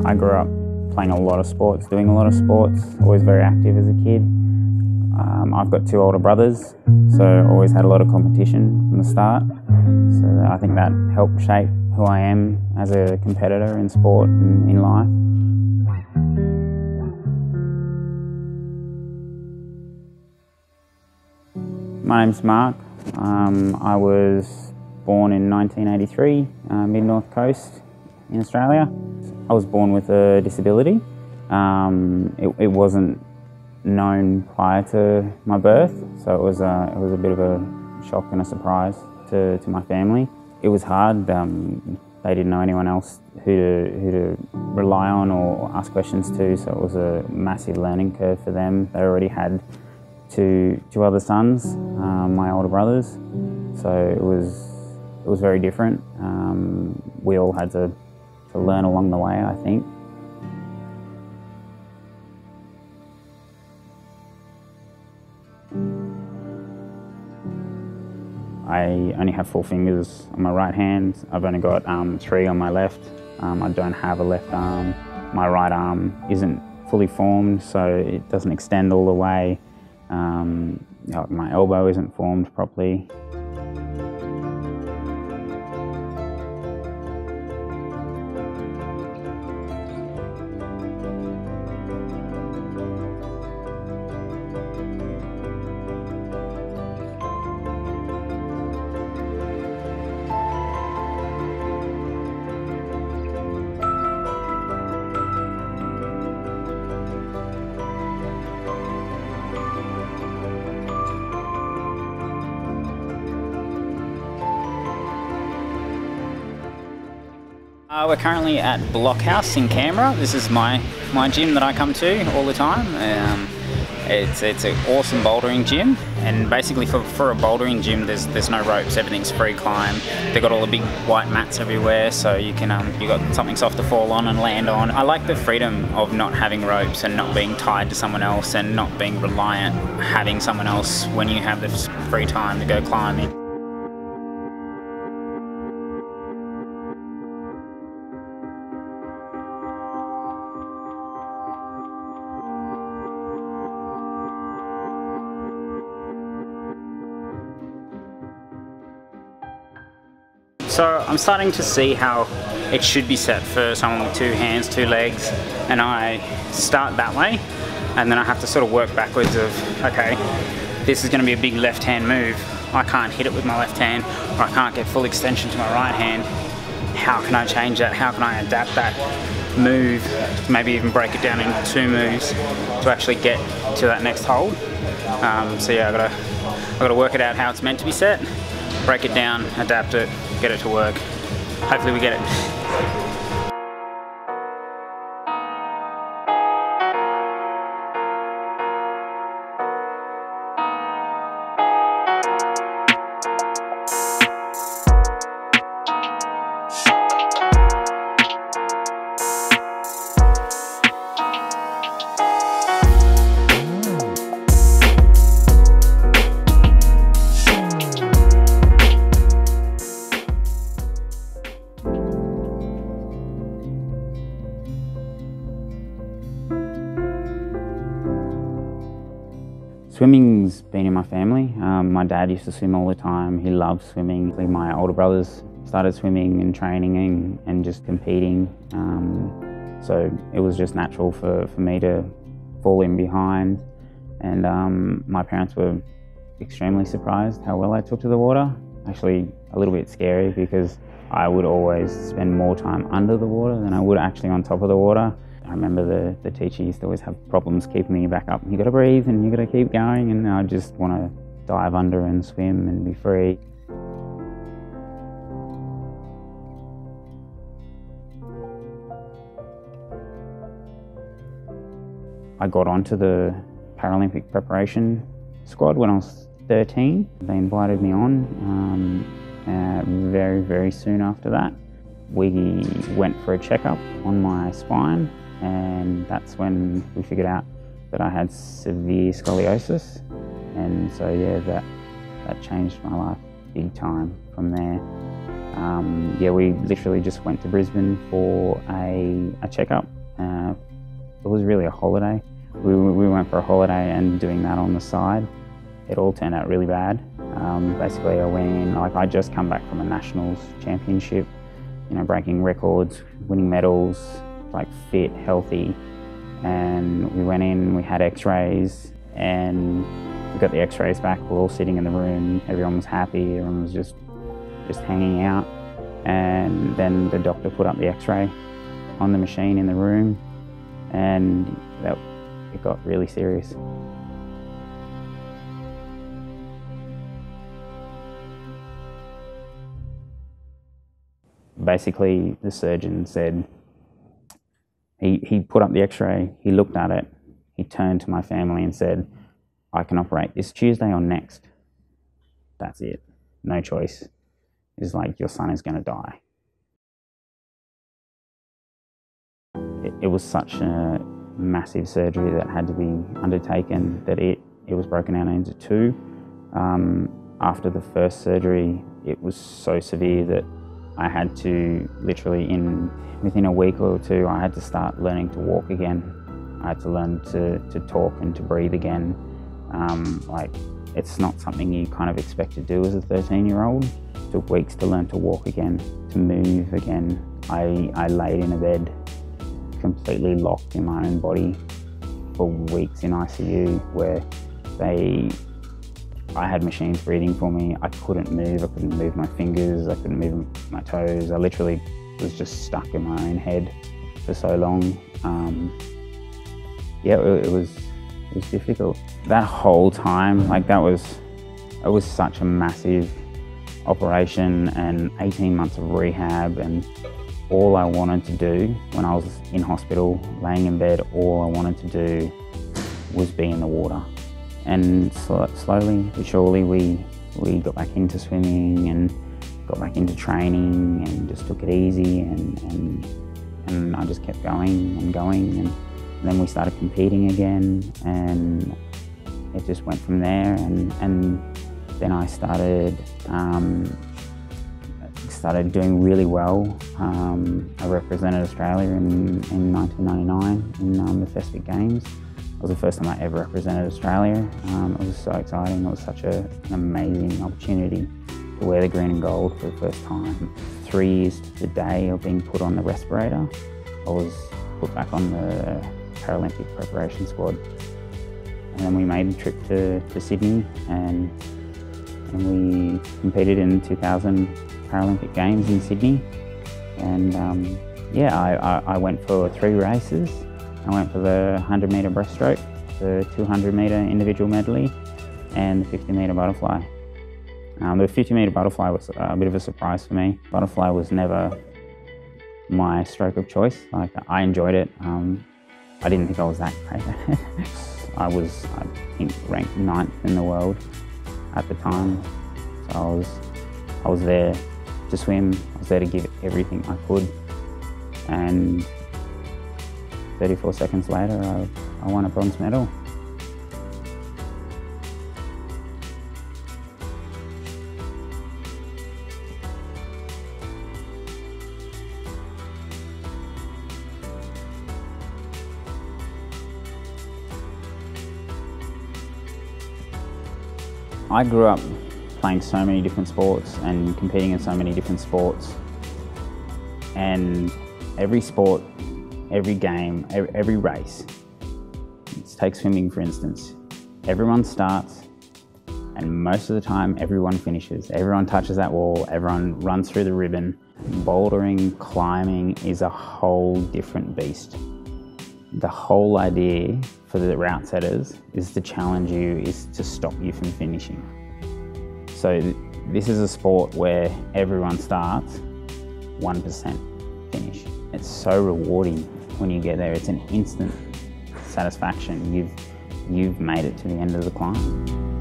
I grew up playing a lot of sports, doing a lot of sports, always very active as a kid. I've got two older brothers, so always had a lot of competition from the start. So I think that helped shape who I am as a competitor in sport and in life. My name's Mark. I was born in 1983, mid-North Coast in Australia. I was born with a disability. It wasn't known prior to my birth, so it was a bit of a shock and a surprise to my family. It was hard. They didn't know anyone else who to rely on or ask questions to, so it was a massive learning curve for them. They already had two other sons, my older brothers, so it was very different. We all had to learn along the way, I think. I only have 4 fingers on my right hand. I've only got 3 on my left. I don't have a left arm. My right arm isn't fully formed, so it doesn't extend all the way. My elbow isn't formed properly. We're currently at Blockhouse in Canberra. This is my gym that I come to all the time. It's an awesome bouldering gym, and basically for a bouldering gym there's no ropes, everything's free climb. They've got all the big white mats everywhere, so you got something soft to fall on and land on. I like the freedom of not having ropes and not being tied to someone else and not being reliant having someone else when you have this free time to go climbing. So I'm starting to see how it should be set for someone with 2 hands, 2 legs, and I start that way, and then I have to sort of work backwards of, okay, this is going to be a big left hand move. I can't hit it with my left hand, or I can't get full extension to my right hand. How can I change that? How can I adapt that move, maybe even break it down into 2 moves to actually get to that next hold? So yeah, I've got to work it out how it's meant to be set, break it down, adapt it, get it to work. Hopefully we get it. Swimming's been in my family. My dad used to swim all the time. He loved swimming. My older brothers started swimming and training and just competing. So it was just natural for me to fall in behind. And my parents were extremely surprised how well I took to the water. Actually a little bit scary because I would always spend more time under the water than I would actually on top of the water. I remember the teacher used to always have problems keeping me back up. You got to breathe and you got to keep going, and I just want to dive under and swim and be free. I got onto the Paralympic preparation squad when I was 13. They invited me on very, very soon after that. We went for a checkup on my spine, and that's when we figured out that I had severe scoliosis. And so yeah, that changed my life big time from there. Yeah, we literally just went to Brisbane for a checkup, It was really a holiday. We went for a holiday, and doing that on the side, it all turned out really bad. Basically I went in, like I'd just come back from a nationals championship, you know, breaking records, winning medals, like fit, healthy. And we went in, we had x-rays, and we got the x-rays back. We're all sitting in the room, everyone was happy, everyone was just hanging out. And then the doctor put up the x-ray on the machine in the room, and it got really serious. Basically, the surgeon said, he put up the x-ray, he looked at it, he turned to my family and said, I can operate this Tuesday or next. That's it, no choice. It's like, your son is going to die. It was such a massive surgery that had to be undertaken that it was broken down into two. After the first surgery, it was so severe that I had to literally, within a week or two, I had to start learning to walk again. I had to learn to talk and to breathe again. Like, it's not something you kind of expect to do as a 13-year-old. It took weeks to learn to walk again, to move again. I laid in a bed, completely locked in my own body for weeks in ICU, where I had machines breathing for me. I couldn't move my fingers, I couldn't move my toes. I literally was just stuck in my own head for so long. Yeah, it was difficult. That whole time, like it was such a massive operation and 18 months of rehab, and all I wanted to do when I was in hospital, laying in bed, all I wanted to do was be in the water. And slowly but surely we got back into swimming and got back into training and just took it easy, and I just kept going and going, and then we started competing again, and it just went from there. And then I started doing really well. I represented Australia in 1999 in the Paralympic Games. It was the first time I ever represented Australia. It was so exciting. It was such an amazing opportunity to wear the green and gold for the first time. 3 years to the day of being put on the respirator, I was put back on the Paralympic preparation squad. And then we made the trip to Sydney, and we competed in 2000 Paralympic Games in Sydney. And yeah, I went for 3 races. I went for the 100-metre breaststroke, the 200-metre individual medley, and the 50-metre butterfly. The 50-metre butterfly was a bit of a surprise for me. Butterfly was never my stroke of choice. Like, I enjoyed it. I didn't think I was that great at it. I think, ranked 9th in the world at the time. So I was there to swim. I was there to give everything I could. And 34 seconds later, I won a bronze medal. I grew up playing so many different sports and competing in so many different sports, and every sport, every game, every race. Let's take swimming for instance. Everyone starts, and most of the time everyone finishes. Everyone touches that wall, everyone runs through the ribbon. Bouldering, climbing is a whole different beast. The whole idea for the route setters is to challenge you, is to stop you from finishing. So this is a sport where everyone starts, 1% finish. It's so rewarding when you get there. It's an instant satisfaction. You've made it to the end of the climb.